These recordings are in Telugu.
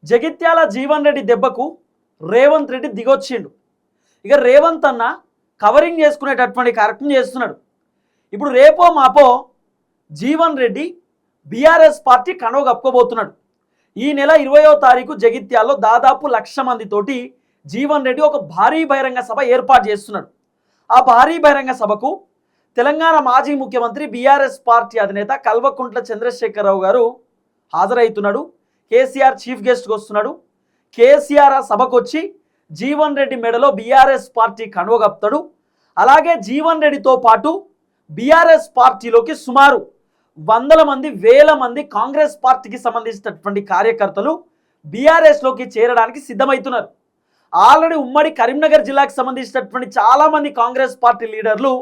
జగిత్యాల జీవన్ రెడ్డి దెబ్బకు రేవంత్ రెడ్డి దిగొచ్చిండు. ఇక రేవంత్ అన్న కవరింగ్ చేసుకునేటటువంటి కార్యక్రమం చేస్తున్నాడు. ఇప్పుడు రేపో మాపో జీవన్ రెడ్డి బీఆర్ఎస్ పార్టీ కండువ కప్పుకోబోతున్నాడు. ఈ నెల 20వ తారీఖు జగిత్యాల్లో దాదాపు 1,00,000 మందితోటి జీవన్ రెడ్డి ఒక భారీ బహిరంగ సభ ఏర్పాటు చేస్తున్నాడు. ఆ భారీ బహిరంగ సభకు తెలంగాణ మాజీ ముఖ్యమంత్రి బీఆర్ఎస్ పార్టీ అధినేత కల్వకుంట్ల చంద్రశేఖరరావు గారు హాజరవుతున్నాడు. కేసీఆర్ చీఫ్ గెస్ట్గా వస్తున్నాడు. కేసీఆర్ ఆ సభకు వచ్చి జీవన్ రెడ్డి మెడలో బీఆర్ఎస్ పార్టీ కండువ కప్పుతాడు. అలాగే జీవన్ రెడ్డితో పాటు బీఆర్ఎస్ పార్టీలోకి సుమారు 100 మంది 1000 మంది కాంగ్రెస్ పార్టీకి సంబంధించినటువంటి కార్యకర్తలు బీఆర్ఎస్లోకి చేరడానికి సిద్ధమవుతున్నారు. ఆల్రెడీ ఉమ్మడి కరీంనగర్ జిల్లాకు సంబంధించినటువంటి చాలామంది కాంగ్రెస్ పార్టీ లీడర్లు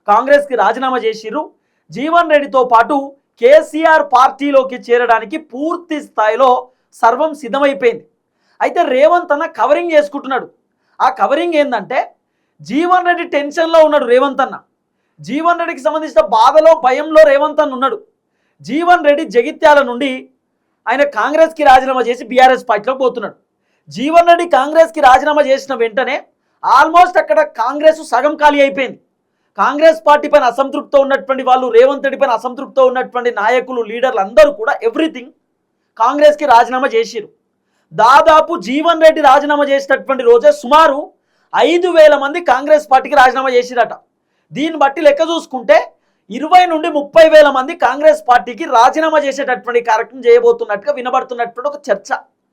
కాంగ్రెస్కి రాజీనామా చేసిర్రు. జీవన్ రెడ్డితో పాటు కేసీఆర్ పార్టీలోకి చేరడానికి పూర్తి స్థాయిలో సర్వం సిద్ధమైపోయింది. అయితే రేవంత్ అన్న కవరింగ్ చేసుకుంటున్నాడు. ఆ కవరింగ్ ఏంటంటే జీవన్ రెడ్డి టెన్షన్లో ఉన్నాడు. రేవంత్ అన్న జీవన్ రెడ్డికి సంబంధించిన బాధలో భయంలో రేవంత్ అన్న ఉన్నాడు. జీవన్ రెడ్డి జగిత్యాల నుండి ఆయన కాంగ్రెస్కి రాజీనామా చేసి బీఆర్ఎస్ పార్టీలోకి పోతున్నాడు. జీవన్ రెడ్డి కాంగ్రెస్కి రాజీనామా చేసిన వెంటనే ఆల్మోస్ట్ అక్కడ కాంగ్రెస్ సగం ఖాళీ అయిపోయింది. కాంగ్రెస్ పార్టీ పైన అసంతృప్తితో ఉన్నటువంటి వాళ్ళు, రేవంత్ రెడ్డి పైన అసంతృప్తితో ఉన్నటువంటి నాయకులు, లీడర్లు అందరూ కూడా ఎవ్రీథింగ్ కాంగ్రెస్కి రాజీనామా చేసిరు. దాదాపు జీవన్ రెడ్డి రాజీనామా చేసినటువంటి రోజే సుమారు 5,000 మంది కాంగ్రెస్ పార్టీకి రాజీనామా చేసిరట. దీన్ని బట్టి లెక్క చూసుకుంటే 20 నుండి 30,000 మంది కాంగ్రెస్ పార్టీకి రాజీనామా చేసేటటువంటి కార్యక్రమం చేయబోతున్నట్టుగా వినబడుతున్నటువంటి ఒక చర్చ.